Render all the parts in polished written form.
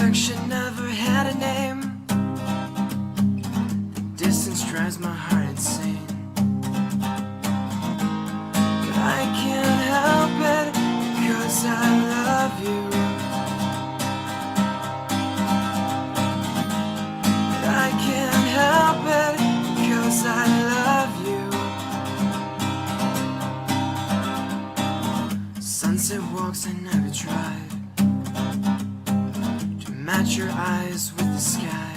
Affection never had a name. Distance drives my heart insane. But I can't help it because I love you. But I can't help it because I love you. Sunset walks I never tried to match your eyes with the sky.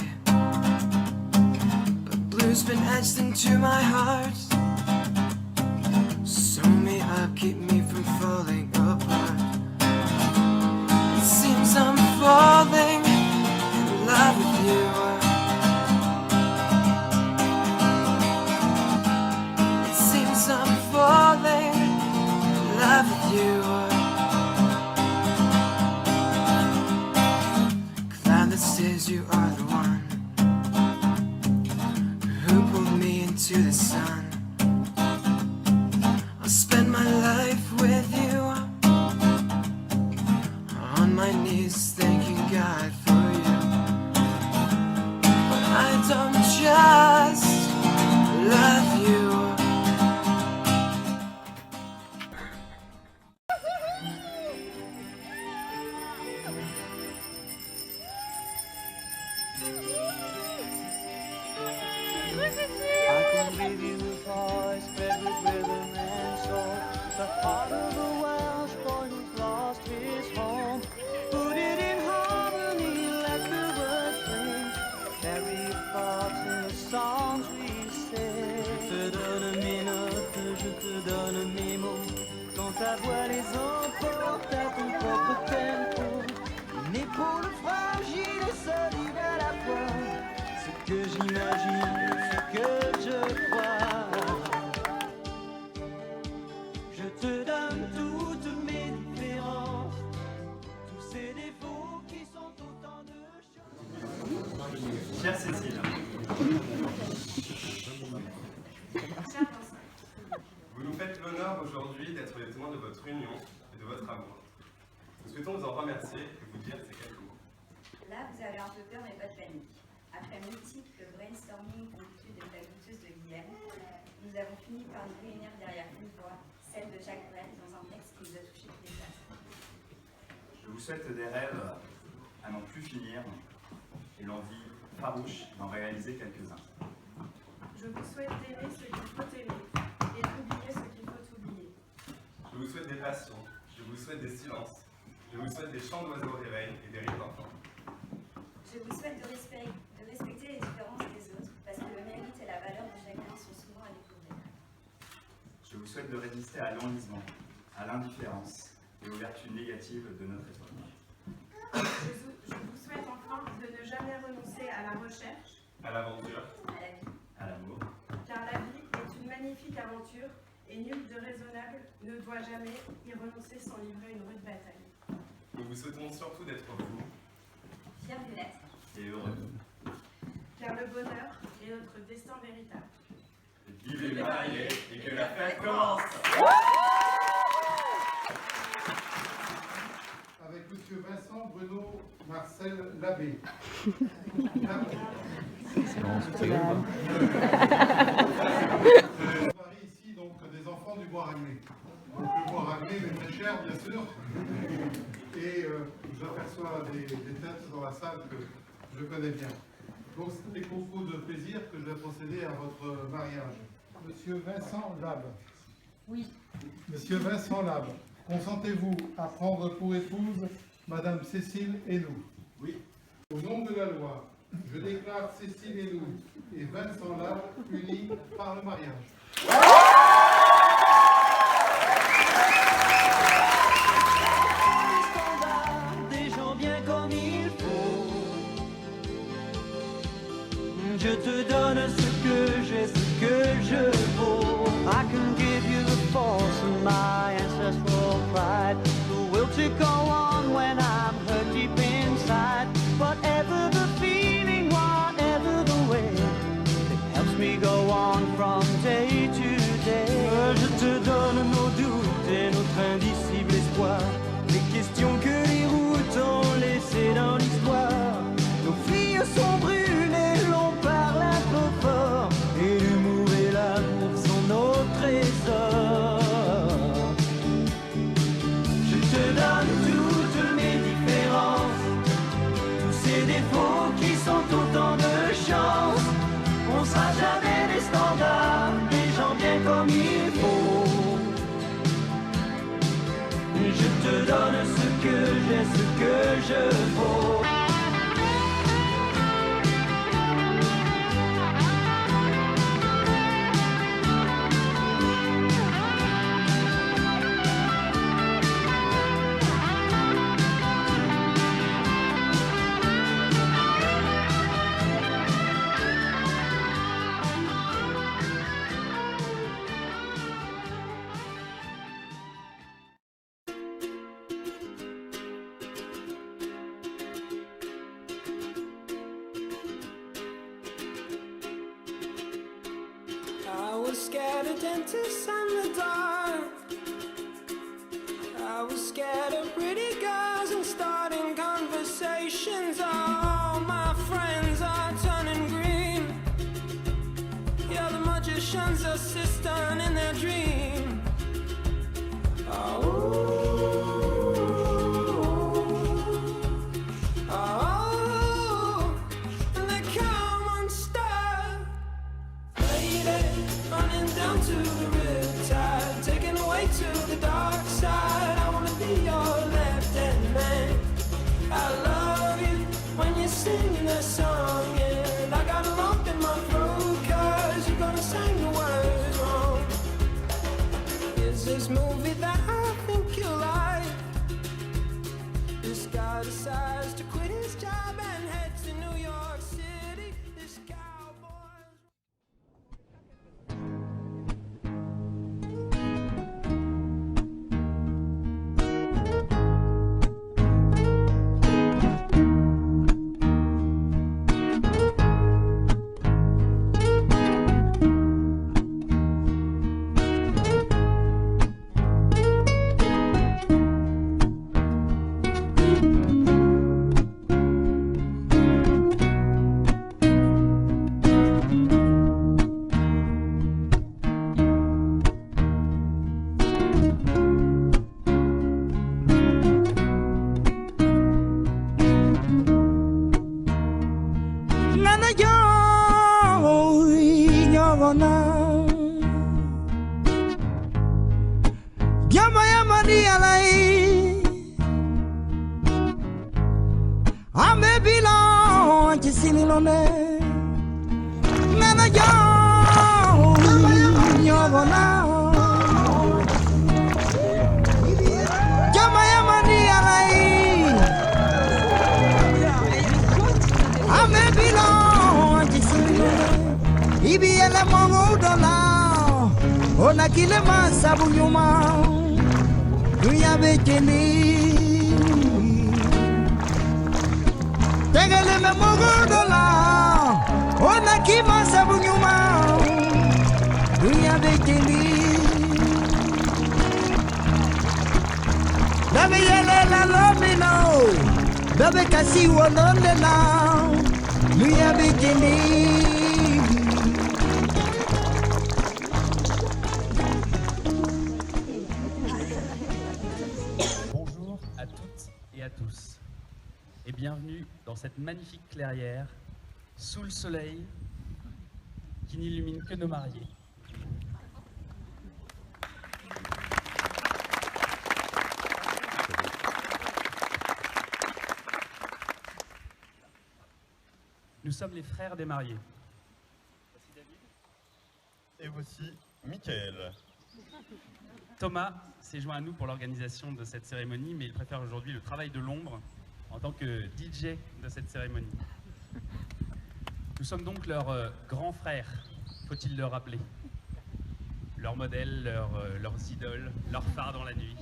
Blue's been etched into my heart. Sew me up, keep me from falling apart. It seems I'm falling in love with you. It seems I'm falling in love with you. Cloud that says you are the one to the sun. I'll spend my life with you, on my knees thanking God for you. But I don't just love you. Give you a voice spread with rhythm and soul. The heart of a Welsh boy who's lost his home. Put it in harmony, let the words ring. Carry your thoughts in the songs we sing. Je te donne mes notes, je te donne mes mots. Quand ta voix les emporte à ton propre tempo. Une épaule fragile et solide à la fois. Ce que j'imagine, ce que je crois. Je te donne toutes mes différences, tous ces défauts qui sont autant de choses. Chère Cécile, vous nous faites l'honneur aujourd'hui d'être les témoins de votre union et de votre amour. Nous souhaitons vous en remercier et vous dire ces quelques mots. Là, vous avez un peu peur, mais pas de panique. Après multiples brainstorming conclus de la goûteuse de Guillaume, nous avons fini par nous réunir derrière une voix, celle de Jacques Brel, dans un texte qui nous a touchés tous les quatre. Je vous souhaite des rêves à n'en plus finir et l'envie farouche d'en réaliser quelques-uns. Je vous souhaite d'aimer ce qu'il faut aimer et d'oublier ce qu'il faut oublier. Je vous souhaite des passions, je vous souhaite des silences, je vous souhaite des chants d'oiseaux au réveil et des rires d'enfants. Je vous souhaite de respecter les différences des autres, parce que le mérite et la valeur de chacun sont souvent à découvrir. Je vous souhaite de résister à l'enlisement, à l'indifférence et aux vertus négatives de notre époque. Je vous souhaite enfin de ne jamais renoncer à la recherche, À l'aventure, À la vie. À l'amour, car la vie est une magnifique aventure et nul de raisonnable ne doit jamais y renoncer sans livrer une rude bataille. nous vous souhaitons surtout d'être vous, Fier du l'être. et heureux. Car le bonheur est notre destin véritable. vivez mariés et que la fête commence. Avec M. Vincent Bruno Marcel Labbé. On parie ici donc des enfants du Bois-Raglais. Donc le Bois-Raglais est très cher, bien sûr. Et j'aperçois des têtes dans la salle que je connais bien. Donc c'est avec beaucoup de plaisir que je vais procéder à votre mariage. Monsieur Vincent Labbé. Oui. Monsieur Vincent Labbé, consentez-vous à prendre pour épouse Madame Cécile Hénoux? Oui. Au nom de la loi, je déclare Cécile Hénoux et Vincent Labbé unis par le mariage. Des gens bien comme il faut. Je te donne ce que j'ai, ce que je vaux. I can give you the force of my ancestral pride, the will to go on when I'm hurt deep inside. Whatever the feeling, whatever the way, it helps me go on from day to day. Je te donne nos doutes et notre indicible espoir, les questions que les routes ont laissées dans l'histoire. donne ce que j'ai, ce que je vaux. I was scared of dentists and the dark. I was scared of pretty girls and starting conversations. All my friends are turning green. Yeah, the magician's assistant in their dream. Oh, and they come unstuck. Lady, running down to the riptide, taken away to the dark side. I wanna be your left-hand man. I love you when you're singing that song, and I got a lump in my throat 'cause you're gonna sing the words wrong. Is this movie that I think you like? This guy decides to quit his job and head to New York City. This cowboy. Bonjour à toutes et à tous et bienvenue dans cette magnifique clairière sous le soleil qui n'illumine que nos mariés. Nous sommes les frères des mariés. Voici David. Et voici Michael. Thomas s'est joint à nous pour l'organisation de cette cérémonie, mais il préfère aujourd'hui le travail de l'ombre en tant que DJ de cette cérémonie. Nous sommes donc leurs grands frères, faut-il le rappeler. Leurs modèles, leurs idoles, leurs phares dans la nuit.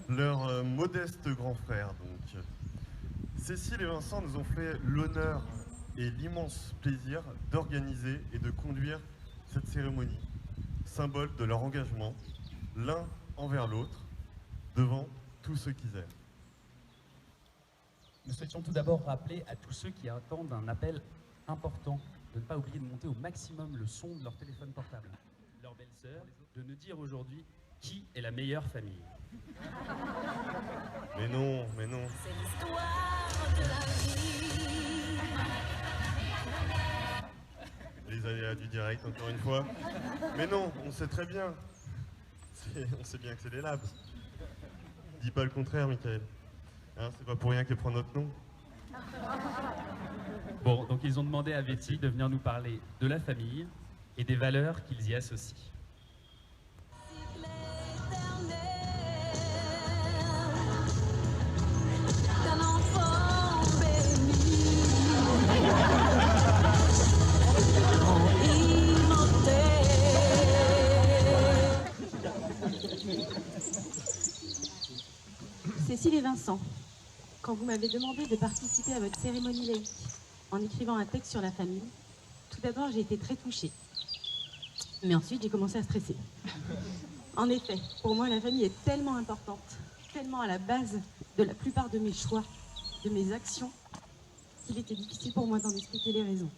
Leurs modestes grands frères, donc. Cécile et Vincent nous ont fait l'honneur et l'immense plaisir d'organiser et de conduire cette cérémonie, symbole de leur engagement, l'un envers l'autre, devant tous ceux qu'ils aiment. Nous souhaitions tout d'abord rappeler à tous ceux qui attendent un appel important de ne pas oublier de monter au maximum le son de leur téléphone portable. Leur belle-sœur, de nous dire aujourd'hui qui est la meilleure famille. Mais non, mais non. C'est l'histoire de la vie. Les aléas du direct, encore une fois. Mais non, on sait très bien. On sait bien que c'est des labs. Dis pas le contraire, Michael. Hein, c'est pas pour rien qu'elle prend notre nom. Bon, donc ils ont demandé à Betty de venir nous parler de la famille et des valeurs qu'ils y associent. D'un enfant béni, Cécile et Vincent, quand vous m'avez demandé de participer à votre cérémonie laïque en écrivant un texte sur la famille, tout d'abord j'ai été très touchée. Mais ensuite j'ai commencé à stresser. En effet, pour moi la famille est tellement importante, tellement à la base de la plupart de mes choix, de mes actions, qu'il était difficile pour moi d'en expliquer les raisons.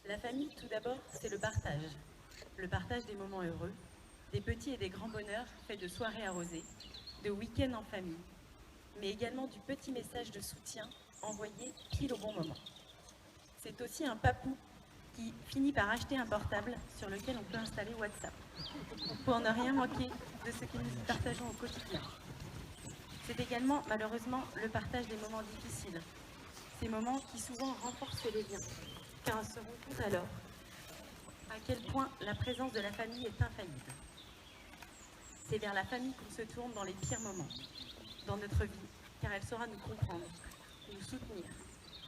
La famille, tout d'abord, c'est le partage. Le partage des moments heureux, des petits et des grands bonheurs faits de soirées arrosées, de week-ends en famille, mais également du petit message de soutien envoyé pile au bon moment. C'est aussi un papou qui finit par acheter un portable sur lequel on peut installer WhatsApp, pour ne rien manquer de ce que nous partageons au quotidien. C'est également, malheureusement, le partage des moments difficiles, ces moments qui souvent renforcent les liens, car on se rend compte alors à quel point la présence de la famille est infaillible. C'est vers la famille qu'on se tourne dans les pires moments, dans notre vie, car elle saura nous comprendre, nous soutenir,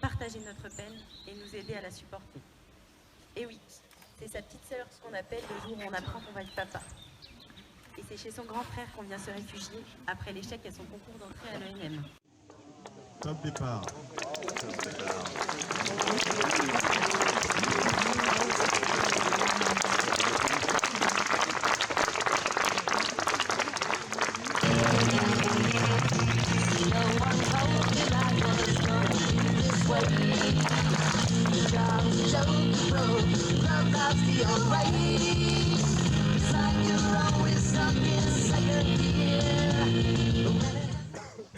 partager notre peine et nous aider à la supporter. Et oui, c'est sa petite sœur qu'on appelle le jour où on apprend qu'on va être papa. Et c'est chez son grand frère qu'on vient se réfugier après l'échec à son concours d'entrée à l'ENM. Top départ.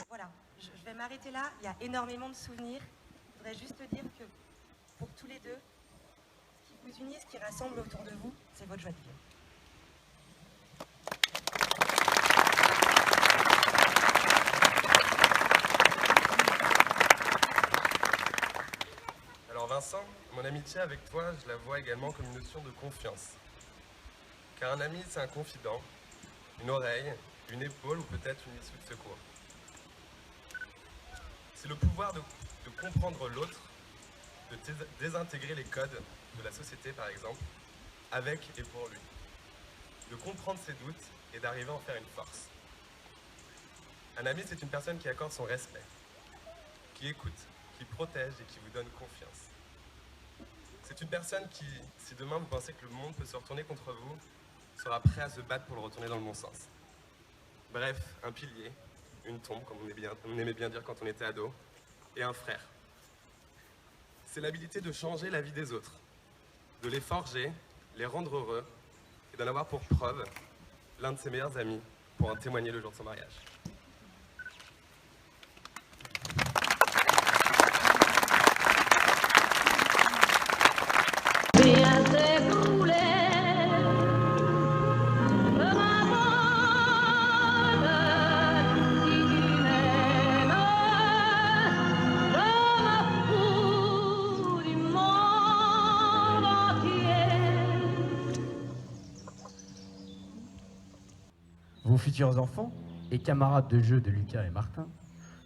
Voilà, je vais m'arrêter là. Il y a énormément de souvenirs. Je voudrais juste dire que pour tous les deux, ce qui vous unit, ce qui rassemble autour de vous, c'est votre joie de vivre. Alors Vincent, mon amitié avec toi, je la vois également comme une notion de confiance. Car un ami, c'est un confident, une oreille, une épaule ou peut-être une issue de secours. C'est le pouvoir de comprendre l'autre, de désintégrer les codes de la société par exemple, avec et pour lui. De comprendre ses doutes et d'arriver à en faire une force. Un ami, c'est une personne qui accorde son respect, qui écoute, qui protège et qui vous donne confiance. C'est une personne qui, si demain vous pensez que le monde peut se retourner contre vous, sera prêt à se battre pour le retourner dans le bon sens. Bref, un pilier, une tombe, comme on aimait bien dire quand on était ado, et un frère. C'est l'habilité de changer la vie des autres, de les forger, les rendre heureux, et d'en avoir pour preuve l'un de ses meilleurs amis pour en témoigner le jour de son mariage. Vos futurs enfants et camarades de jeu de Lucas et Martin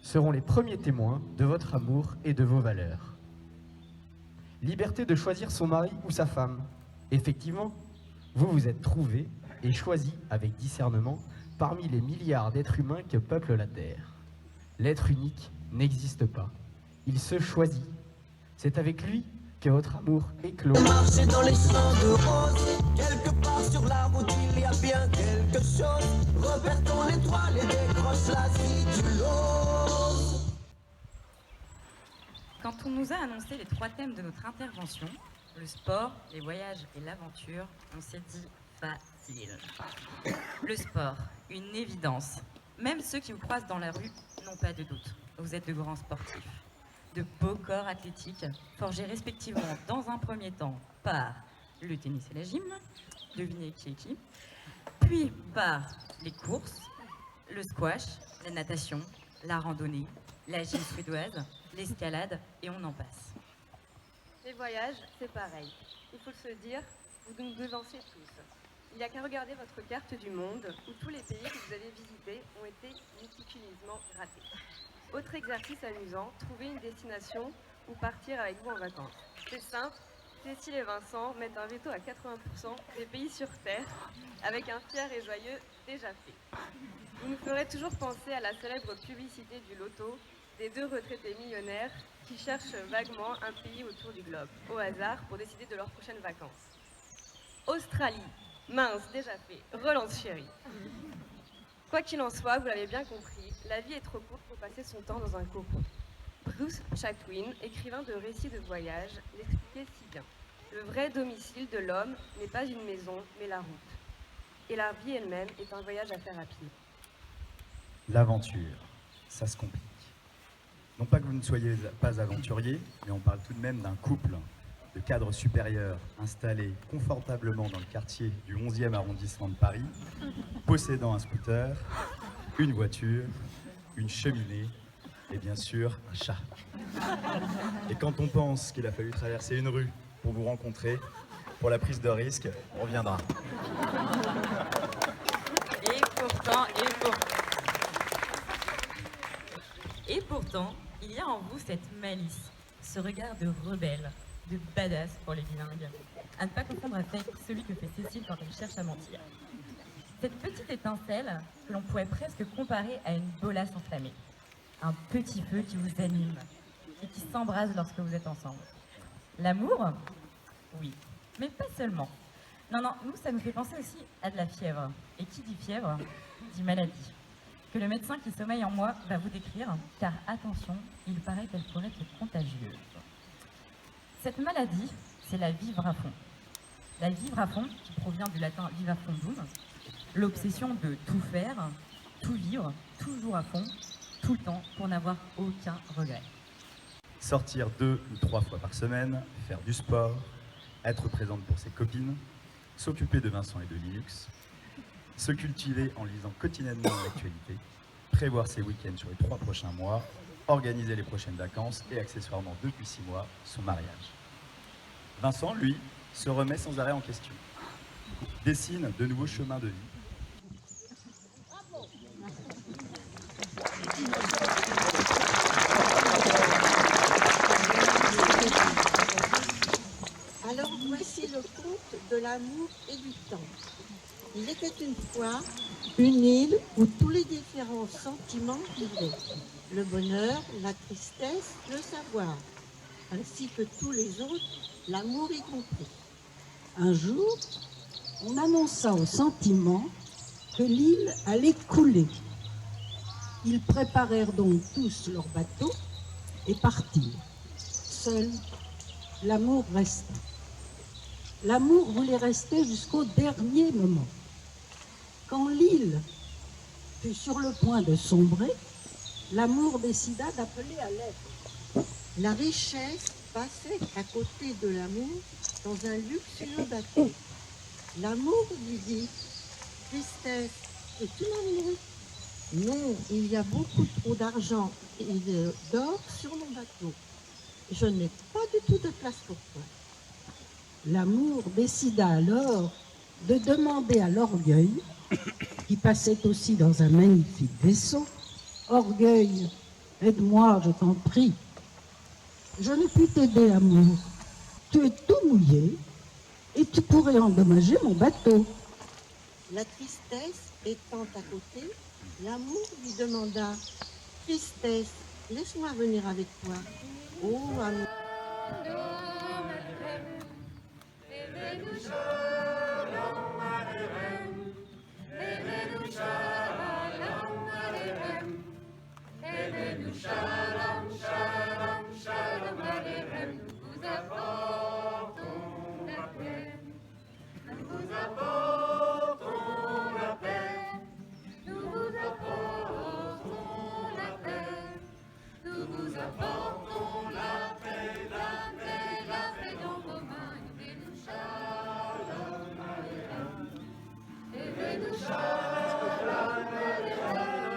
seront les premiers témoins de votre amour et de vos valeurs. Liberté de choisir son mari ou sa femme. Effectivement, vous vous êtes trouvés et choisis avec discernement parmi les milliards d'êtres humains que peuplent la Terre. L'être unique n'existe pas. Il se choisit. C'est avec lui que votre amour éclot. Marcher dans les champs de roses, quelque part sur la route il y a bien quelque chose. Repère ton étoile et décroche-la si tu l'oses. Quand on nous a annoncé les 3 thèmes de notre intervention, le sport, les voyages et l'aventure, on s'est dit facile. Le sport, une évidence. Même ceux qui vous croisent dans la rue n'ont pas de doute. Vous êtes de grands sportifs. De beaux corps athlétiques, forgés respectivement dans un premier temps par le tennis et la gym, devinez qui est qui, puis par les courses, Le squash, la natation, la randonnée, la gym suédoise, l'escalade et on en passe. Les voyages, c'est pareil. Il faut se dire, vous nous devancez tous. Il n'y a qu'à regarder votre carte du monde où tous les pays que vous avez visités ont été méticuleusement grattés. Autre exercice amusant, trouver une destination où partir avec vous en vacances. C'est simple, Cécile et Vincent mettent un veto à 80% des pays sur Terre avec un fier et joyeux déjà fait. Vous nous ferez toujours penser à la célèbre publicité du loto des deux retraités millionnaires qui cherchent vaguement un pays autour du globe, au hasard, pour décider de leurs prochaines vacances. Australie, mince, déjà fait, relance chérie. Quoi qu'il en soit, vous l'avez bien compris, la vie est trop courte pour passer son temps dans un cocon. Bruce Chatwin, écrivain de récits de voyage, l'expliquait si bien. Le vrai domicile de l'homme n'est pas une maison, mais la route. Et la vie elle-même est un voyage à faire à pied. L'aventure, ça se complique. Non pas que vous ne soyez pas aventurier, mais on parle tout de même d'un couple de cadres supérieurs installés confortablement dans le quartier du 11e arrondissement de Paris, possédant un scooter, une voiture, une cheminée et bien sûr un chat. Et quand on pense qu'il a fallu traverser une rue pour vous rencontrer, pour la prise de risque, on reviendra. Et pourtant, il y a en vous cette malice, ce regard de rebelle, de badass pour les bilingues, à ne pas confondre avec celui que fait Cécile quand elle cherche à mentir. Cette petite étincelle que l'on pourrait presque comparer à une bolasse enflammée, un petit feu qui vous anime et qui s'embrase lorsque vous êtes ensemble. L'amour? Oui, mais pas seulement. Non, nous, ça nous fait penser aussi à de la fièvre. Et qui dit fièvre, dit maladie. Que le médecin qui sommeille en moi va vous décrire, car attention, il paraît qu'elle pourrait être contagieuse. Cette maladie, c'est la vivre à fond. La vivre à fond, qui provient du latin viva fondum, l'obsession de tout faire, tout vivre, toujours à fond, tout le temps, pour n'avoir aucun regret. Sortir 2 ou 3 fois par semaine, faire du sport, être présente pour ses copines, s'occuper de Vincent et de Linux, se cultiver en lisant quotidiennement l'actualité, prévoir ses week-ends sur les 3 prochains mois, organiser les prochaines vacances et accessoirement depuis 6 mois, son mariage. Vincent, lui, se remet sans arrêt en question. Dessine de nouveaux chemins de vie. Alors voici le conte de l'amour et du temps. Il était une fois une île où tous les différents sentiments vivaient. Le bonheur, la tristesse, le savoir, ainsi que tous les autres, l'amour y compris. Un jour, on annonça aux sentiments que l'île allait couler. Ils préparèrent donc tous leur bateau et partirent. Seul, l'amour resta. L'amour voulait rester jusqu'au dernier moment. Quand l'île fut sur le point de sombrer, l'amour décida d'appeler à l'aide. La richesse passait à côté de l'amour dans un luxueux bateau. L'amour lui dit « Tristesse, es-tu l'amour ?»« Non, il y a beaucoup trop d'argent et d'or sur mon bateau. Je n'ai pas du tout de place pour toi. » L'amour décida alors de demander à l'orgueil, qui passait aussi dans un magnifique vaisseau, « Orgueil, aide-moi, je t'en prie. Je ne puis t'aider, amour. Tu es tout mouillé et tu pourrais endommager mon bateau. » La tristesse étant à côté, l'amour lui demanda « Tristesse, laisse-moi venir avec toi. Oh, amour. » Shalom, shalom, shalom Aleichem, nous vous apportons la paix. Nous vous apportons la paix. Nous vous apportons la paix. Nous vous apportons la paix, la paix, la paix dans vos mains. Aidez-nous, shalom Aleichem. Aidez-nous, shalom Aleichem.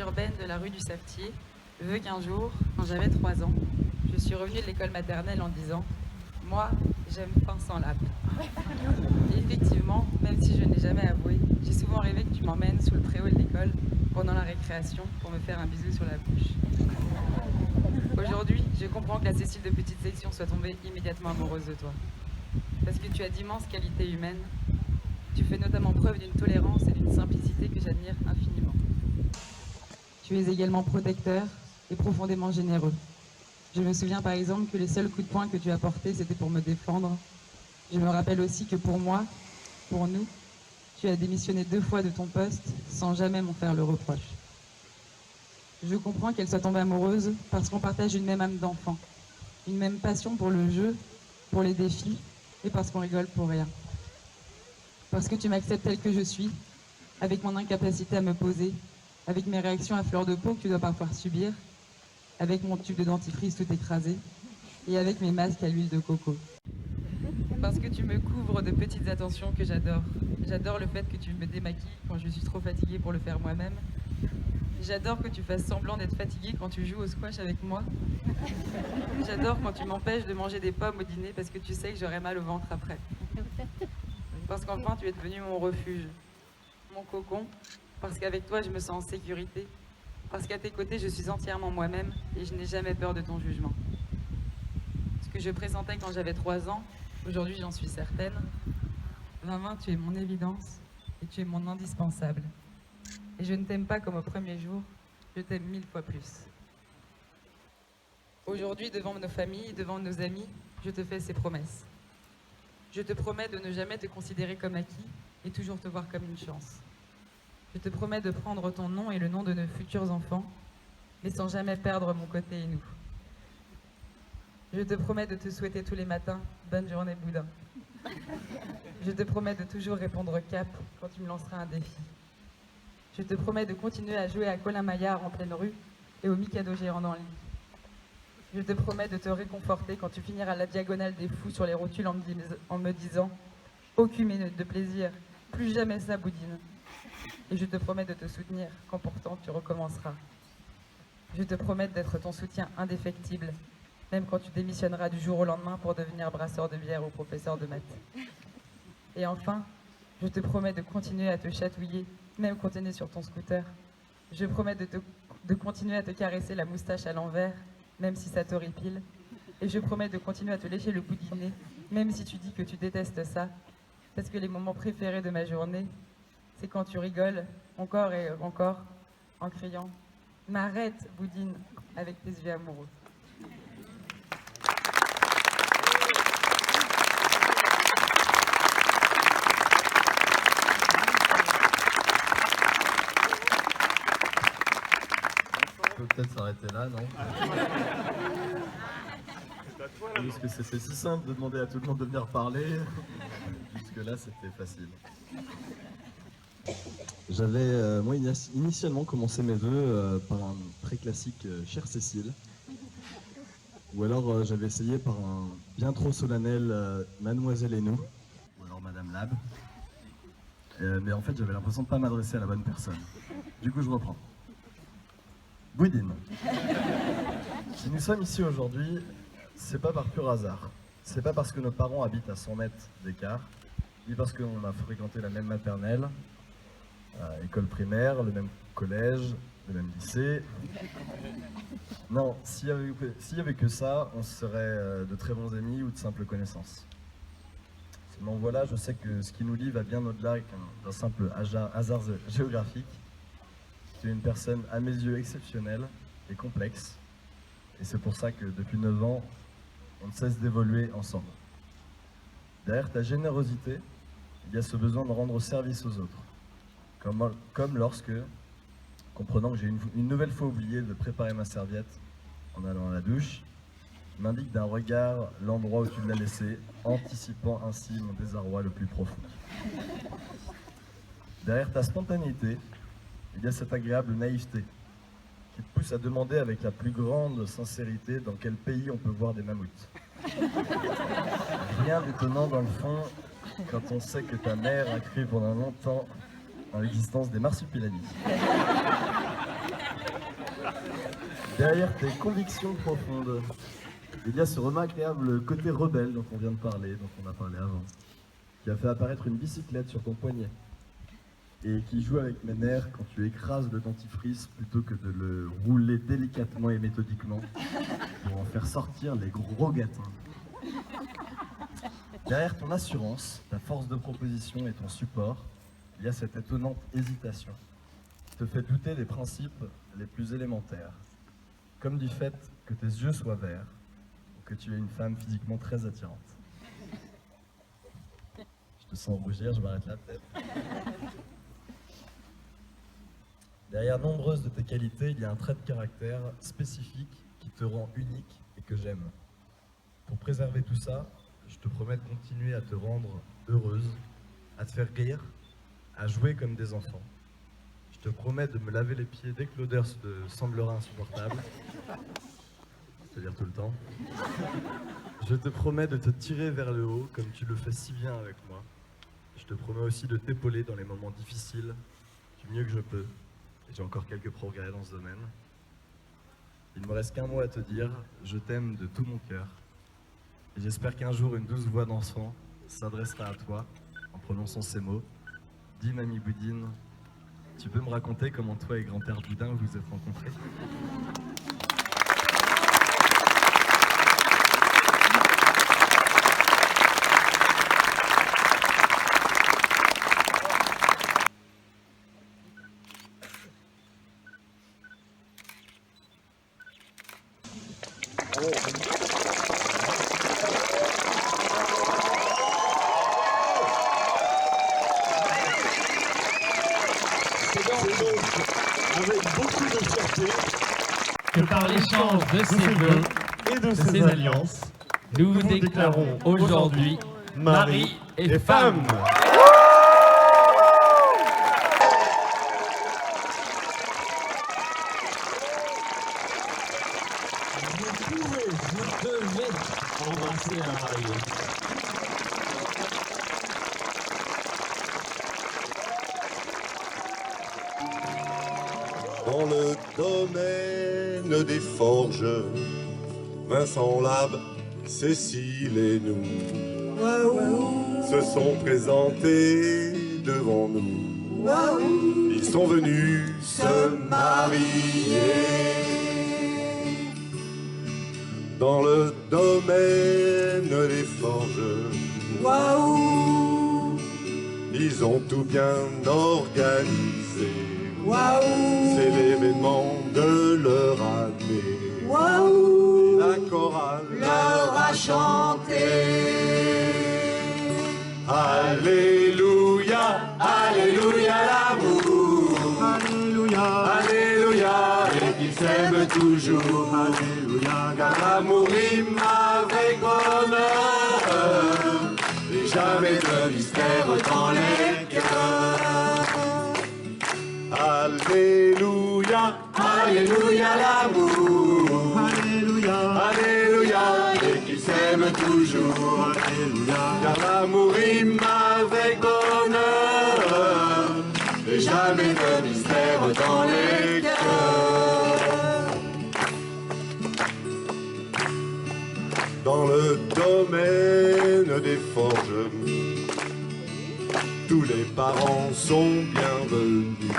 urbaine de la rue du Savetier veut qu'un jour, quand j'avais 3 ans, je suis revenue de l'école maternelle en disant « Moi, j'aime pain sans lap ». Et effectivement, même si je n'ai jamais avoué, j'ai souvent rêvé que tu m'emmènes sous le préau de l'école pendant la récréation pour me faire un bisou sur la bouche. Aujourd'hui, je comprends que la Cécile de petite section soit tombée immédiatement amoureuse de toi. Parce que tu as d'immenses qualités humaines. Tu fais notamment preuve d'une tolérance et d'une simplicité que j'admire infiniment. Tu es également protecteur et profondément généreux. Je me souviens par exemple que les seuls coups de poing que tu as portés, c'était pour me défendre. Je me rappelle aussi que pour moi, pour nous, tu as démissionné 2 fois de ton poste sans jamais m'en faire le reproche. Je comprends qu'elle soit tombée amoureuse parce qu'on partage une même âme d'enfant, une même passion pour le jeu, pour les défis et parce qu'on rigole pour rien. Parce que tu m'acceptes tel que je suis, avec mon incapacité à me poser, avec mes réactions à fleur de peau que tu dois parfois subir, avec mon tube de dentifrice tout écrasé et avec mes masques à l'huile de coco. Parce que tu me couvres de petites attentions que j'adore. J'adore le fait que tu me démaquilles quand je suis trop fatiguée pour le faire moi-même. J'adore que tu fasses semblant d'être fatiguée quand tu joues au squash avec moi. J'adore quand tu m'empêches de manger des pommes au dîner parce que tu sais que j'aurai mal au ventre après. Parce qu'enfin tu es devenu mon refuge, mon cocon, parce qu'avec toi je me sens en sécurité, parce qu'à tes côtés je suis entièrement moi-même et je n'ai jamais peur de ton jugement. Ce que je pressentais quand j'avais 3 ans, aujourd'hui j'en suis certaine. Maman, tu es mon évidence et tu es mon indispensable. Et je ne t'aime pas comme au premier jour, je t'aime 1000 fois plus. Aujourd'hui, devant nos familles, devant nos amis, je te fais ces promesses. Je te promets de ne jamais te considérer comme acquis et toujours te voir comme une chance. Je te promets de prendre ton nom et le nom de nos futurs enfants, mais sans jamais perdre mon côté et nous. Je te promets de te souhaiter tous les matins « Bonne journée, Boudin ». Je te promets de toujours répondre cap quand tu me lanceras un défi. Je te promets de continuer à jouer à Colin Maillard en pleine rue et au Mikado géant dans le lit. Je te promets de te réconforter quand tu finiras la diagonale des fous sur les rotules en me disant « Aucune minute de plaisir, plus jamais ça, Boudine ». Et je te promets de te soutenir quand pourtant tu recommenceras. Je te promets d'être ton soutien indéfectible, même quand tu démissionneras du jour au lendemain pour devenir brasseur de bière ou professeur de maths. Et enfin, je te promets de continuer à te chatouiller, même quand tu es sur ton scooter. Je promets de continuer à te caresser la moustache à l'envers, même si ça t'horripile. Et je promets de continuer à te lécher le bout du nez, même si tu dis que tu détestes ça. Parce que les moments préférés de ma journée, c'est quand tu rigoles, encore et encore, en criant « M'arrête, Boudine !» avec tes yeux amoureux. On peut peut-être s'arrêter là, non? Parce que c'était si simple de demander à tout le monde de venir parler. Jusque-là, c'était facile. J'avais, moi, initialement commencé mes vœux par un très classique « Chère Cécile ». Ou alors j'avais essayé par un bien trop solennel « Mademoiselle et nous ». Ou alors « Madame Lab ». Mais en fait, j'avais l'impression de ne pas m'adresser à la bonne personne. Du coup, je reprends. Boudine. Si nous sommes ici aujourd'hui, c'est pas par pur hasard. C'est pas parce que nos parents habitent à 100 mètres d'écart, ni parce qu'on a fréquenté la même maternelle, école primaire, le même collège, le même lycée. Non, s'il y avait que ça, on serait de très bons amis ou de simples connaissances. Seulement voilà, je sais que ce qui nous lie va bien au-delà d'un simple hasard géographique. Tu es une personne à mes yeux exceptionnelle et complexe. Et c'est pour ça que depuis 9 ans, on ne cesse d'évoluer ensemble. Derrière ta générosité, il y a ce besoin de rendre service aux autres. Comme lorsque, comprenant que j'ai une nouvelle fois oublié de préparer ma serviette en allant à la douche, m'indique d'un regard l'endroit où tu l'as laissé, anticipant ainsi mon désarroi le plus profond. Derrière ta spontanéité, il y a cette agréable naïveté qui te pousse à demander avec la plus grande sincérité dans quel pays on peut voir des mammouths. Rien d'étonnant dans le fond quand on sait que ta mère a cru pendant longtemps en l'existence des marsupilamis. Derrière tes convictions profondes, il y a ce remarquable côté rebelle dont on vient de parler, dont on a parlé avant, qui a fait apparaître une bicyclette sur ton poignet et qui joue avec mes nerfs quand tu écrases le dentifrice plutôt que de le rouler délicatement et méthodiquement pour en faire sortir les gros gâtins. Derrière ton assurance, ta force de proposition et ton support, il y a cette étonnante hésitation qui te fait douter des principes les plus élémentaires, comme du fait que tes yeux soient verts ou que tu es une femme physiquement très attirante. Je te sens rougir, je m'arrête là peut-être. Derrière nombreuses de tes qualités, il y a un trait de caractère spécifique qui te rend unique et que j'aime. Pour préserver tout ça, je te promets de continuer à te rendre heureuse, à te faire rire, à jouer comme des enfants. Je te promets de me laver les pieds dès que l'odeur te semblera insupportable, c'est-à-dire tout le temps. Je te promets de te tirer vers le haut comme tu le fais si bien avec moi. Je te promets aussi de t'épauler dans les moments difficiles du mieux que je peux. Et j'ai encore quelques progrès dans ce domaine. Il ne me reste qu'un mot à te dire, je t'aime de tout mon cœur. Et j'espère qu'un jour, une douce voix d'enfant s'adressera à toi en prononçant ces mots. Dis, mamie Boudine, tu peux me raconter comment toi et grand-père Boudin vous vous êtes rencontrés? Avec beaucoup de fierté que par l'échange de ces vœux et de ces alliances, nous vous déclarons aujourd'hui mari et femme. Vous devez embrasser un marié. Dans le domaine des forges, Vincent Lab, Cécile et nous se sont présentés devant nous. Ils sont venus se marier. Dans le domaine des forges, ils ont tout bien organisé. C'est l'événement de leur année. Et la chorale leur a chanté. Alléluia, Alléluia l'amour. Alléluia, Alléluia, et qu'ils s'aiment toujours. Alléluia, car l'amour rime avec bonheur. Et jamais de mystère dans les cœurs. Alléluia, Alléluia l'amour. Alléluia, Alléluia, et qu'ils s'aiment toujours. Alléluia, car l'amour rime avec bonheur. Et jamais de mystère dans les cœurs. Dans le domaine des forges, tous les parents sont bienvenus.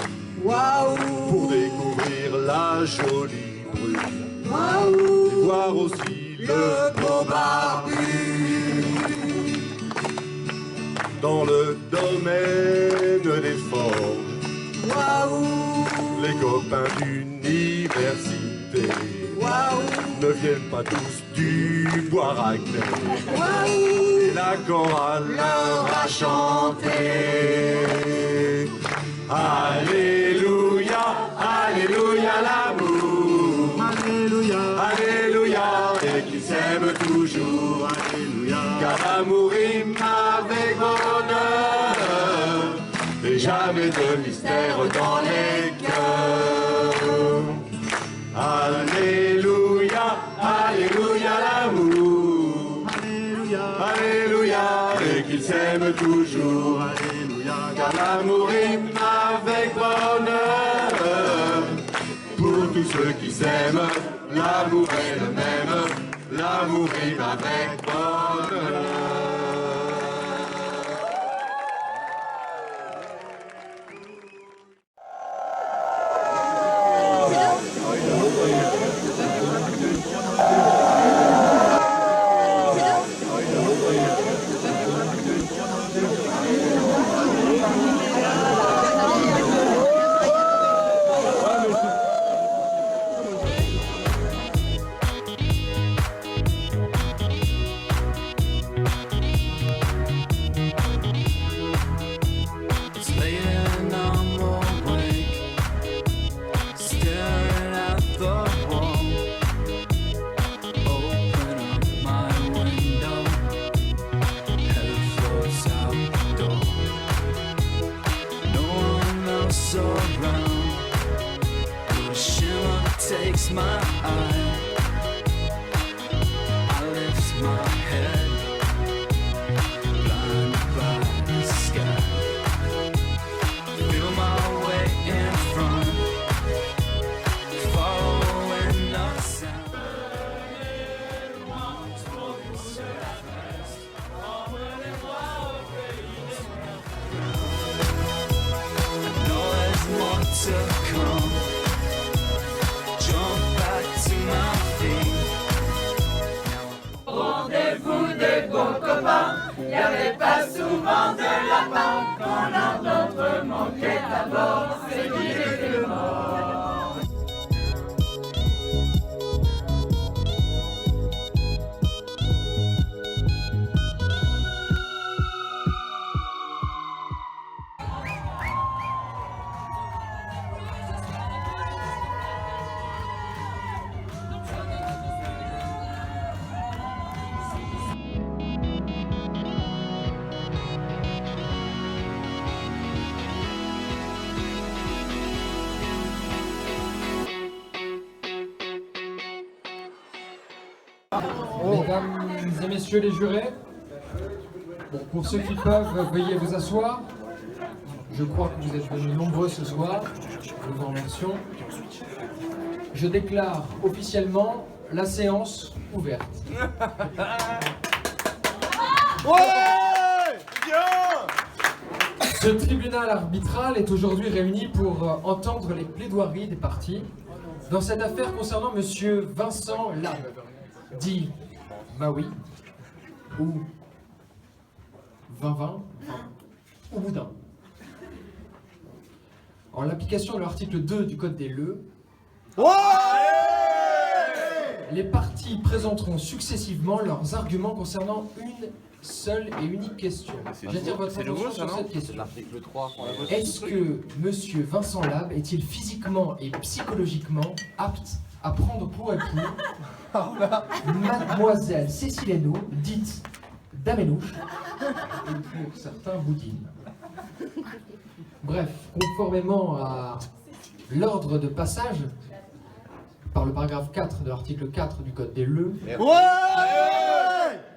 Pour découvrir la jolie brune. Et voir aussi le beau barbu. Dans le domaine des forges, les copains d'université ne viennent pas tous du bois raclé. Et la chorale leur a chanté. Alléluia, Alléluia l'amour. Alléluia, Alléluia, et qu'ils s'aiment toujours. Alléluia, car l'amour rime avec bonheur. Et jamais de mystère dans les cœurs. Alléluia, Alléluia l'amour. Alléluia, Alléluia, et qu'ils s'aiment toujours. Alléluia, car l'amour rime avec bonheur. Pour tous ceux qui s'aiment. L'amour est le même, l'amour rime avec bonheur. It's late and I'm awake, staring at the wall. Open up my window, head floats out the door. No one else around, the shimmer takes my eye. I lift my head, blinded by the sky. Feel my way in front, following the sound. I know there's more to come. Jump back to my feet. Rendez-vous des bons copains, y avait pas souvent de lapin. Quand l'un d'entre eux manquait d'abord, c'est qu'il était mort. Mesdames et messieurs les jurés, bon, pour ceux qui peuvent, veuillez vous asseoir. Je crois que vous êtes venus nombreux ce soir. Nous vous remercions. Je déclare officiellement la séance ouverte. Ouais! Ce tribunal arbitral est aujourd'hui réuni pour entendre les plaidoiries des parties dans cette affaire concernant Monsieur Vincent Lab, dit Maui, ou 2020, ou Boudin. En l'application de l'article 2 du Code des LE, les parties présenteront successivement leurs arguments concernant une seule et unique question. J'attire votre attention sur cette question. L'article 3. Est-ce que Monsieur Vincent Lab est-il physiquement et psychologiquement apte à prendre pour époux Mademoiselle Cécile Hainaut, dite Daménouche, et pour certains Boudine. Bref, conformément à l'ordre de passage, par le paragraphe 4 de l'article 4 du Code des LE,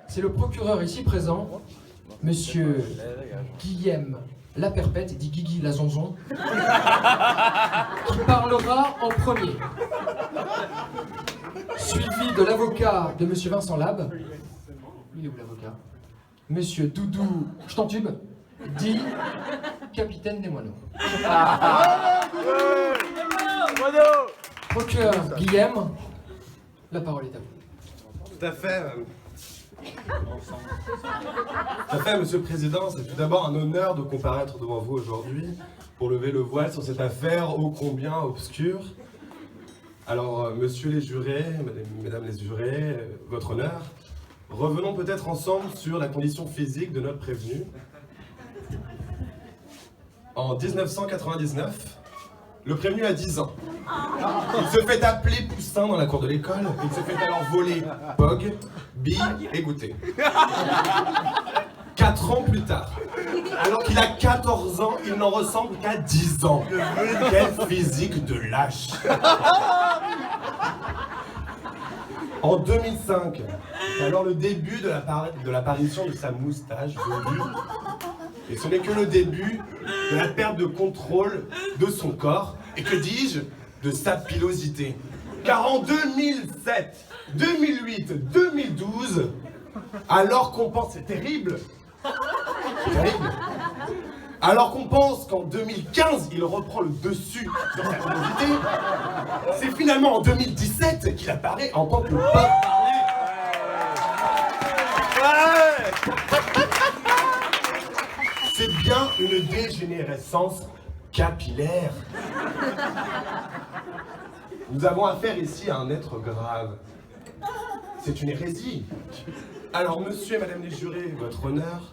c'est le procureur ici présent, Monsieur Guillaume Laperpète, dit Guigui la Zonzon, qui parlera en premier, suivi de l'avocat de Monsieur Vincent Lab. Il est où l'avocat? Monsieur Doudou Chtantube, dit capitaine des moineaux. Procureur Guillaume, la parole est à vous. Tout à fait. Tout à fait, Monsieur le Président, c'est tout d'abord un honneur de comparaître devant vous aujourd'hui pour lever le voile sur cette affaire ô combien obscure. Alors, Monsieur les jurés, Mesdames les jurés, votre honneur, revenons peut-être ensemble sur la condition physique de notre prévenu. En 1999, le prévenu a 10 ans. Il se fait appeler Poussin dans la cour de l'école. Il se fait alors voler Pog, billes et goûter. 4 ans plus tard, alors qu'il a 14 ans, il n'en ressemble qu'à 10 ans. Quel physique de lâche! En 2005, c'est alors le début de l'apparition de sa moustache velue. Et ce n'est que le début de la perte de contrôle de son corps. Et que dis-je, de sa pilosité. Car en 2007, 2008, 2012, alors qu'on pense... C'est terrible. C'est terrible. Alors qu'on pense qu'en 2015, il reprend le dessus sur sa pilosité, c'est finalement en 2017 qu'il apparaît en tant que Bob Marley. C'est bien une dégénérescence capillaire. Nous avons affaire ici à un être grave. C'est une hérésie. Alors, monsieur et madame les jurés, votre honneur,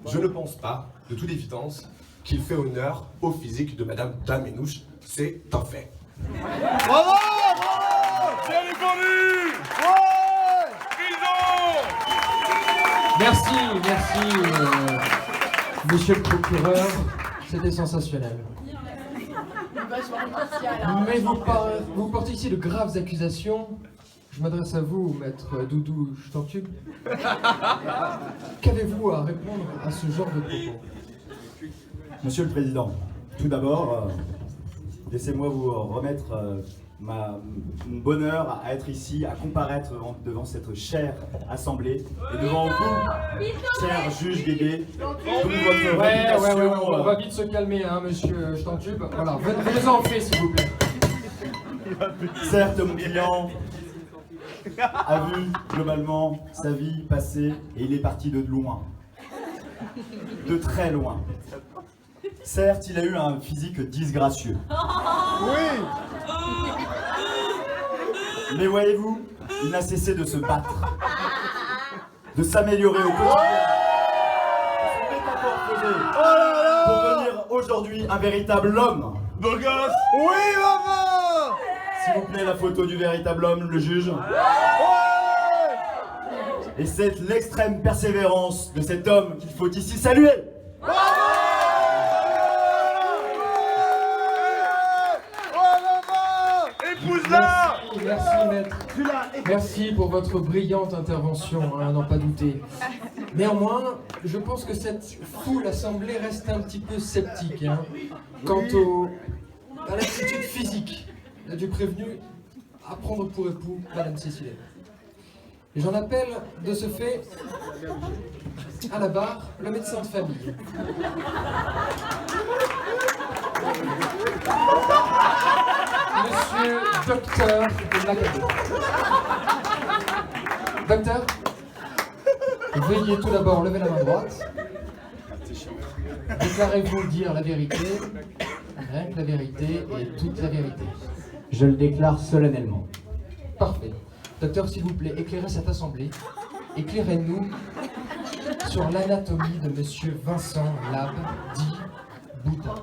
je ne pense pas, de toute évidence, qu'il fait honneur au physique de madame Damenouche. C'est un fait. Bravo! Bravo! Bien répondu! Ouais! Prison! Merci, monsieur le procureur, c'était sensationnel. Mais vous portez ici de graves accusations. Je m'adresse à vous, maître Doudou Stantube. Qu'avez-vous à répondre à ce genre de propos? Monsieur le Président, tout d'abord, laissez-moi vous remettre mon bonheur à être ici, à comparaître devant cette chère assemblée et devant vous, cher juge Guégué, toute votre réputation. On va vite se calmer, hein, monsieur Stantube. Voilà, venez-en en fait, s'il vous plaît. Certes, mon client a vu globalement sa vie passer et il est parti de loin, de très loin. Certes, il a eu un physique disgracieux. Oui. Mais voyez-vous, il n'a cessé de se battre, de s'améliorer au quotidien, pour devenir aujourd'hui un véritable homme. Beau gosse! Oui, maman! S'il vous plaît, la photo du véritable homme, le juge. Et c'est l'extrême persévérance de cet homme qu'il faut ici saluer. Épouse-la! Merci, maître. Merci pour votre brillante intervention, à n'en pas douter. Néanmoins, je pense que cette foule assemblée reste un petit peu sceptique quant à l'attitude physique du prévenu à prendre pour époux Madame Cécile. Et j'en appelle de ce fait à la barre le médecin de famille. Monsieur Docteur Macabé. Docteur, veuillez tout d'abord lever la main droite. Déclarez-vous dire la vérité, rien que la vérité et toute la vérité. Je le déclare solennellement. Parfait. Docteur, s'il vous plaît, éclairez cette assemblée. Éclairez-nous sur l'anatomie de monsieur Vincent Lab, dit Boutin.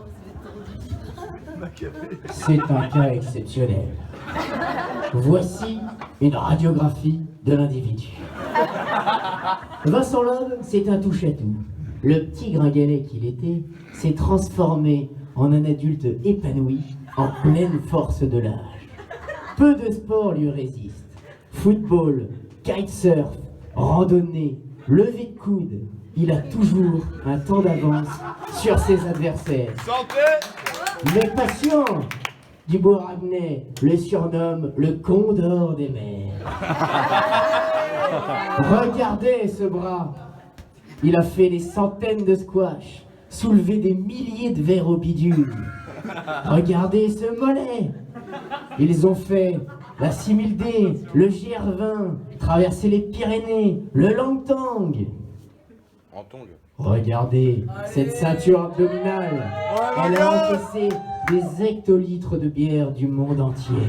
C'est un cas exceptionnel. Voici une radiographie de l'individu. Vincent Lab, c'est un touche-à-tout. Le petit gringalet qu'il était s'est transformé en un adulte épanoui, en pleine force de l'âge. Peu de sports lui résistent. Football, kitesurf, randonnée, lever de coude. Il a toujours un temps d'avance sur ses adversaires. Mais patient, Dubois Raguenet le surnomme le Condor des mers. Regardez ce bras. Il a fait des centaines de squash, soulevé des milliers de verres au bidule. Regardez ce mollet. Ils ont fait la 6000D, le GR20, traversé les Pyrénées, le Langtang. En tongue. Regardez cette ceinture abdominale. Elle a encaissé des hectolitres de bière du monde entier.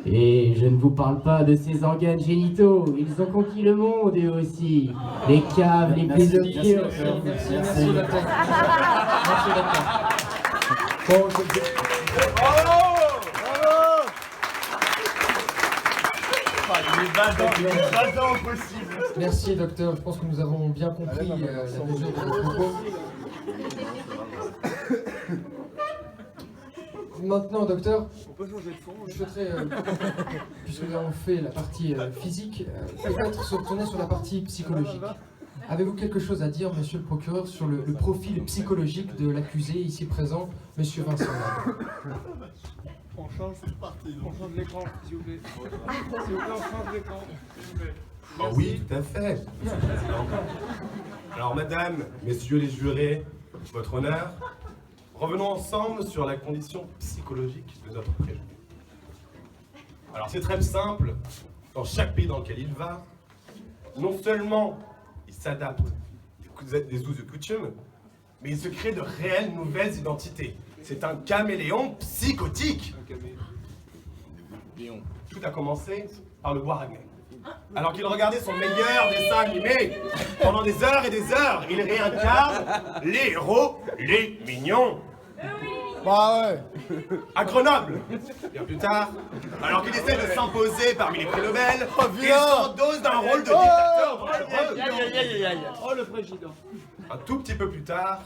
Et je ne vous parle pas de ses organes génitaux. Ils ont conquis le monde eux aussi. Les caves, les plus obscures. Merci, docteur. Merci, docteur. Bon, Merci, docteur. Je pense que nous avons bien compris la mesure de votre propos. Maintenant, docteur, je souhaiterais, puisque nous avons fait la partie physique, peut-être se retourner sur la partie psychologique. Avez-vous quelque chose à dire, monsieur le procureur, sur le profil psychologique de l'accusé ici présent, monsieur Vincent Labre? On change, c'est parti. On change l'écran, s'il vous plaît. S'il vous plaît, on change l'écran. Oh oui, tout à fait, monsieur le Président. Alors, madame, messieurs les jurés, votre honneur, revenons ensemble sur la condition psychologique de notre prévenu. Alors, c'est très simple. Dans chaque pays dans lequel il va, non seulement il s'adapte des us et coutumes, mais il se crée de réelles nouvelles identités. C'est un caméléon psychotique. Tout a commencé par le bois Raguet. Alors qu'il regardait son meilleur dessin animé, pendant des heures et des heures, il réincarne les héros, les mignons. Bah ouais. À Grenoble, bien plus tard, alors qu'il essaie de s'imposer parmi les prix Nobel, il s'endosse d'un rôle de dictateur dangereux. Oh, le président. Un tout petit peu plus tard,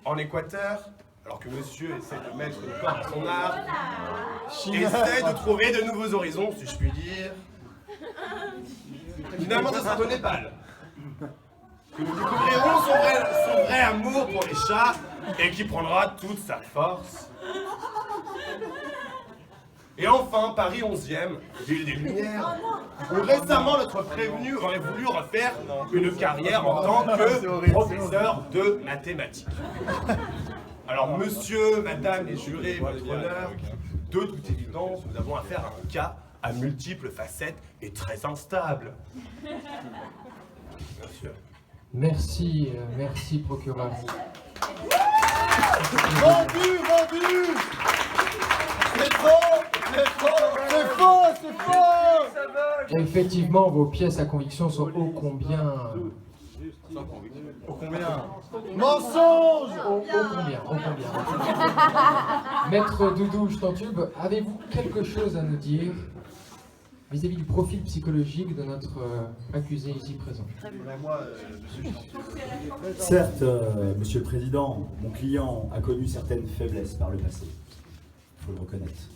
en Équateur, alors que monsieur essaie de mettre le corps à son art, essaie de trouver de nouveaux horizons, si je puis dire. Finalement, ce sera au Népal que nous découvrirons son vrai amour pour les chats et qui prendra toute sa force. Et enfin, Paris 11e, ville des Lumières, où récemment notre prévenu aurait voulu refaire une carrière en tant que professeur de mathématiques. Alors, monsieur, madame les jurés, votre honneur, de toute évidence, nous avons affaire à un cas à multiples facettes et très instable. Bien sûr. Merci, merci, procureur. Vendu, vendu. C'est faux, c'est faux, c'est faux, c'est faux. Effectivement, vos pièces à conviction sont ô combien... Ô combien? Mensonge. Ô combien. Maître Doudou Stantube, avez-vous quelque chose à nous dire vis-à-vis du profil psychologique de notre accusé ici présent? Certes, monsieur le Président, mon client a connu certaines faiblesses par le passé. Il faut le reconnaître.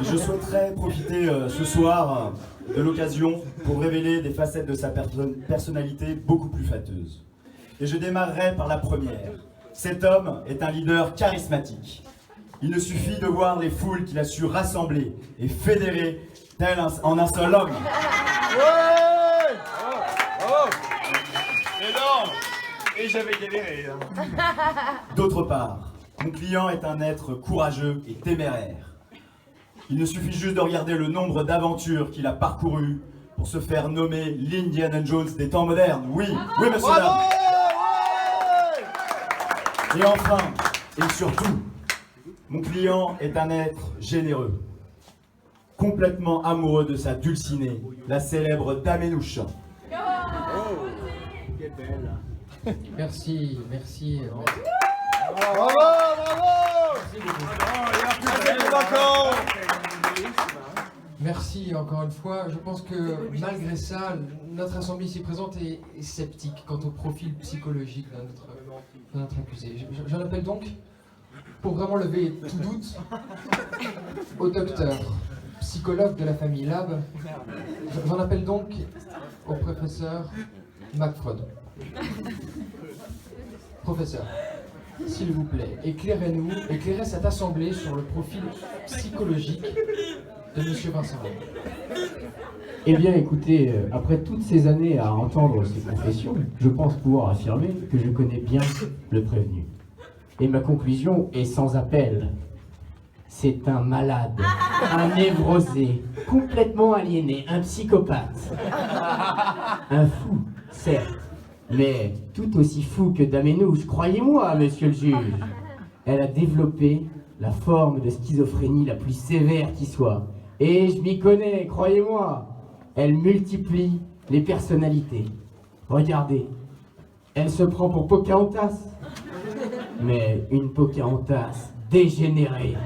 Et je souhaiterais profiter ce soir de l'occasion pour révéler des facettes de sa personnalité beaucoup plus fâteuses. Et je démarrerai par la première. Cet homme est un leader charismatique. Il ne suffit de voir les foules qu'il a su rassembler et fédérer en un seul homme. Ouais. Oh. Énorme. Et j'avais galéré. D'autre part, mon client est un être courageux et téméraire. Il ne suffit juste de regarder le nombre d'aventures qu'il a parcourues pour se faire nommer l'Indiana Jones des temps modernes. Oui, oui, monsieur. Bravo. Et enfin, et surtout, mon client est un être généreux, complètement amoureux de sa dulcinée, la célèbre Damenouche. Oh, quelle belle. Merci. Bravo, bravo. Merci encore une fois. Je pense que malgré ça, notre assemblée ici présente est sceptique quant au profil psychologique de notre accusé. J'en appelle donc, pour vraiment lever tout doute, au docteur, psychologue de la famille Lab. J'en appelle donc au professeur McFrod. Professeur, s'il vous plaît, éclairez cette assemblée sur le profil psychologique de monsieur Vincent Labre. Eh bien, écoutez, après toutes ces années à entendre ces confessions, je pense pouvoir affirmer que je connais bien le prévenu. Et ma conclusion est sans appel. C'est un malade, un névrosé, complètement aliéné, un psychopathe. Un fou, certes, mais tout aussi fou que Damenouche, croyez-moi, monsieur le juge. Elle a développé la forme de schizophrénie la plus sévère qui soit. Et je m'y connais, croyez-moi. Elle multiplie les personnalités. Regardez, elle se prend pour Pocahontas. Mais une Pocahontas dégénérée.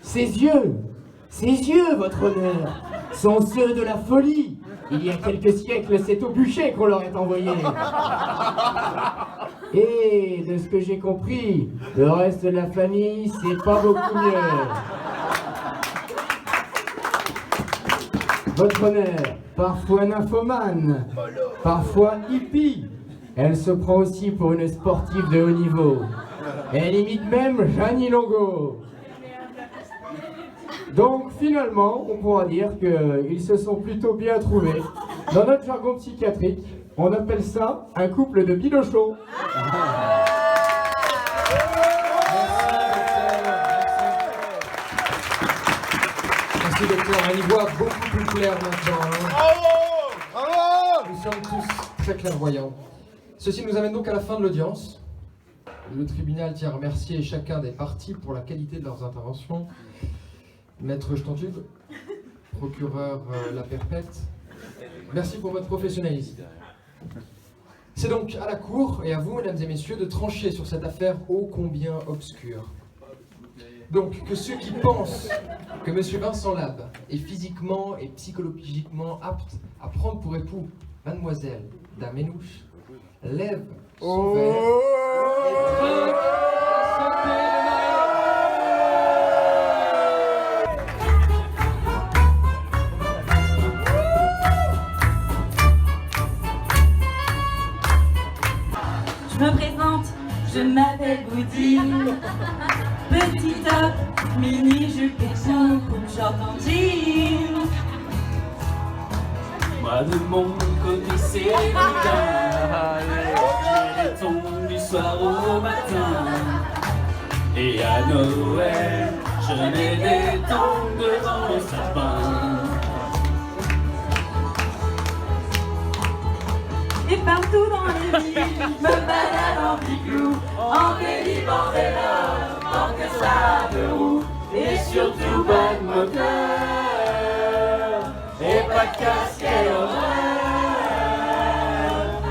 Ses yeux, votre honneur, sont ceux de la folie. Il y a quelques siècles, c'est au bûcher qu'on l'aurait envoyé. Et de ce que j'ai compris, le reste de la famille, c'est pas beaucoup mieux. Votre honneur, parfois nymphomane, parfois hippie, elle se prend aussi pour une sportive de haut niveau. Elle imite même Jeannie Longo. Donc finalement, on pourra dire qu'ils se sont plutôt bien trouvés. Dans notre jargon psychiatrique, on appelle ça un couple de bilochons. Merci docteur, on y voit beaucoup plus clair maintenant. Nous sommes tous très clairvoyants. Ceci nous amène donc à la fin de l'audience. Le tribunal tient à remercier chacun des parties pour la qualité de leurs interventions. Maître Jetantube, procureur La Perpète, merci pour votre professionnalisme. C'est donc à la Cour et à vous, mesdames et messieurs, de trancher sur cette affaire ô combien obscure. Donc, que ceux qui pensent que M. Vincent Lab est physiquement et psychologiquement apte à prendre pour époux Mademoiselle Damenouche lèvent son verre et trinquent à sauter le Je me présente, je m'appelle Boudine. Petit top, mini jupe et tout, coupe short en jean. Moi de mon côté c'est le gars. J'ai des tons du soir au matin. Et à Noël, je mets des tons devant le sapin. Et partout dans les villes, me balade en biclou, en vélibordella, en cassard de roue, et surtout pas de moteur, et pas de casquette horaire.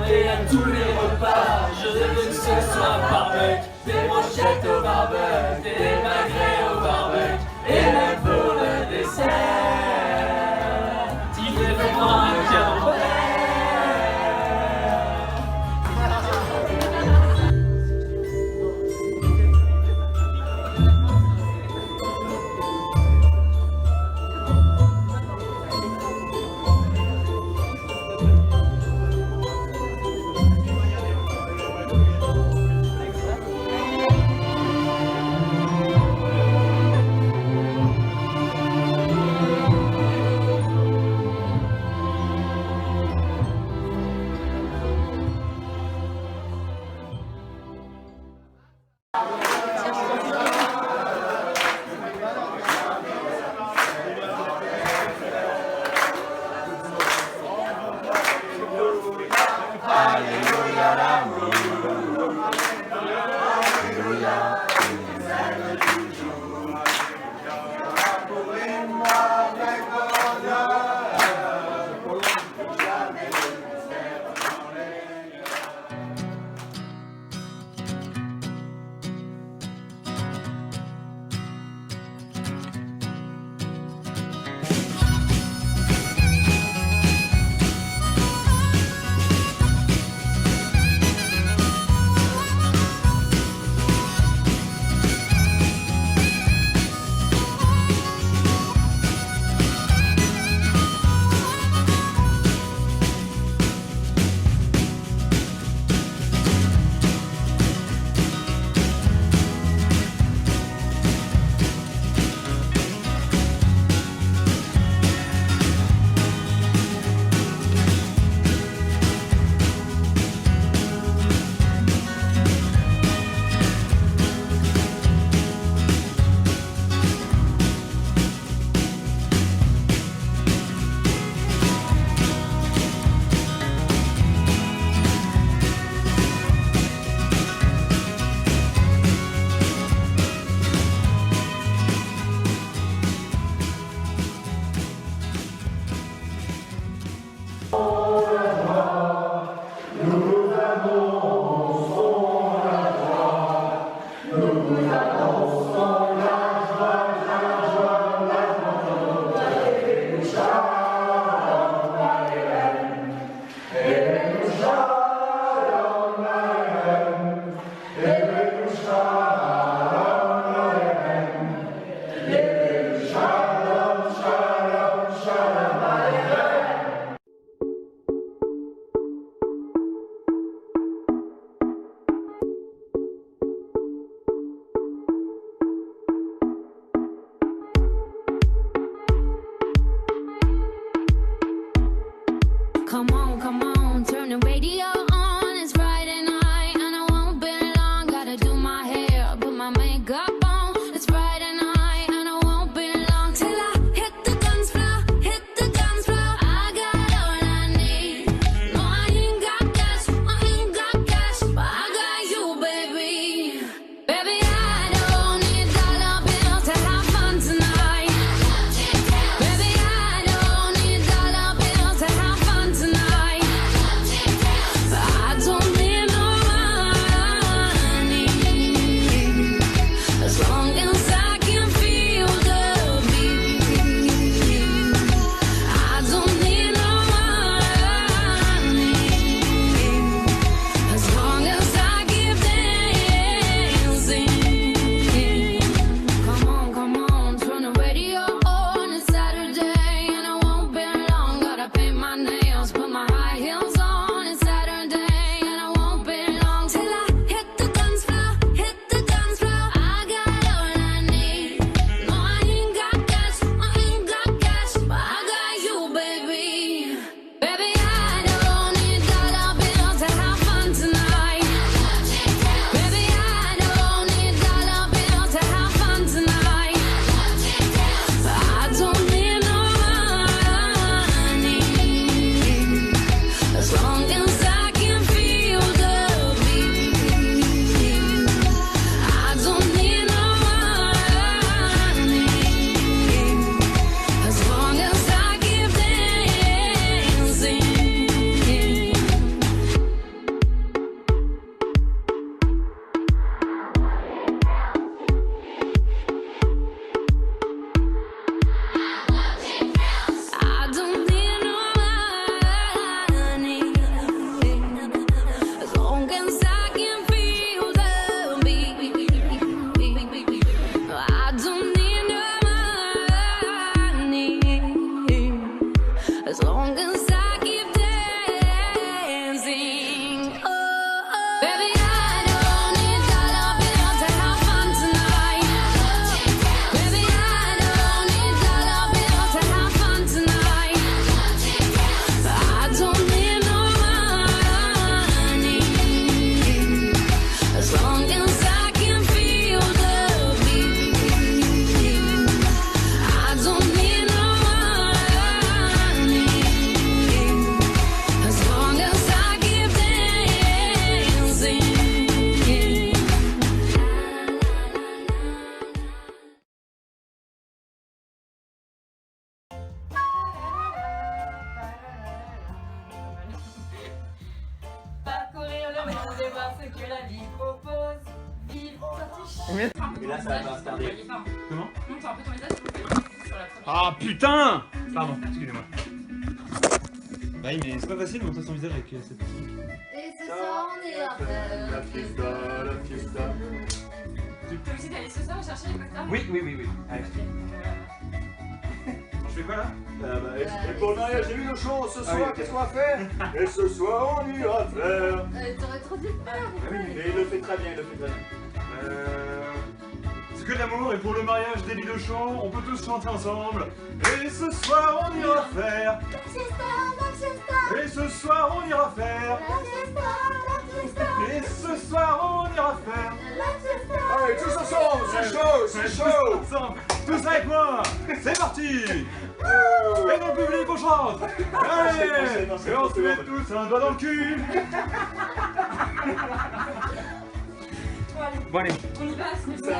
Et à tous les repas, je veux que ce soit barbecue, des brochettes au barbecue, des magrets au barbecue, et même pour le dessert, tu fais vraiment un camembert. Shalom, shalom, It's Friday night and I won't be long till I hit the dance floor, hit the dance floor. I got all I need. No, I ain't got cash, but I got you, baby. Baby, I don't need dollar bills to have fun tonight. Baby, I don't need dollar bills to have fun tonight. But I don't need no money as long as I can feel the beat. I don't need no money as long as I keep dancing. Come on, turn the radio on. It's Saturday and I won't be long. Gotta paint my nails, put my high heels on. It's Saturday and I won't be long till I hit the dance floor, hit the dance floor. I got all I need. No, I ain't got cash, but I got you, baby. Baby, I don't need dollar bills to have fun tonight. Baby, I don't need dollar bills to have fun tonight. But I don't need no money as long as I can feel the beat. I don't need no money as long as I keep dancing. I don't need no money as long as I can feel the beat. I don't need no money as long as I keep dancing. Oh, baby, I don't need dollar bills to have fun tonight. Baby, I don't need dollar bills to have fun tonight. But I don't need no money as long as I can feel the beat. I don't need no money as long as I keep dancing. Parcourir le monde et voir ce que la vie propose. Vivre Et là, ça va t'installer. Comment? Montre un peu ton visage, s'il vous plaît. Sur la première. Ah putain! Pardon, excusez-moi. Bah oui, mais c'est pas facile de montrer son visage avec cette personne. Et ce soir, on est à faire. La fiesta, la fiesta. Tu peux aussi d'aller ce soir chercher les cocktails. Oui. Allez. Je fais quoi là? Et pour le mariage des Villes Chauds, ce soir, qu'est-ce qu'on va faire? Et ce soir, on ira faire. T'aurais trop dû le faire. Et il le fait très bien, il le fait très bien. C'est que de l'amour et pour le mariage des de chant, on peut tous chanter ensemble. Et ce soir on ira faire. Et ce soir on ira faire. Et ce soir on ira faire. Allez, tous ensemble, c'est chaud, c'est chaud. Tous avec moi. C'est parti. Et dans le public on chante. Allez. Et on se met tous un doigt dans le cul. Bon allez, on y va, c'est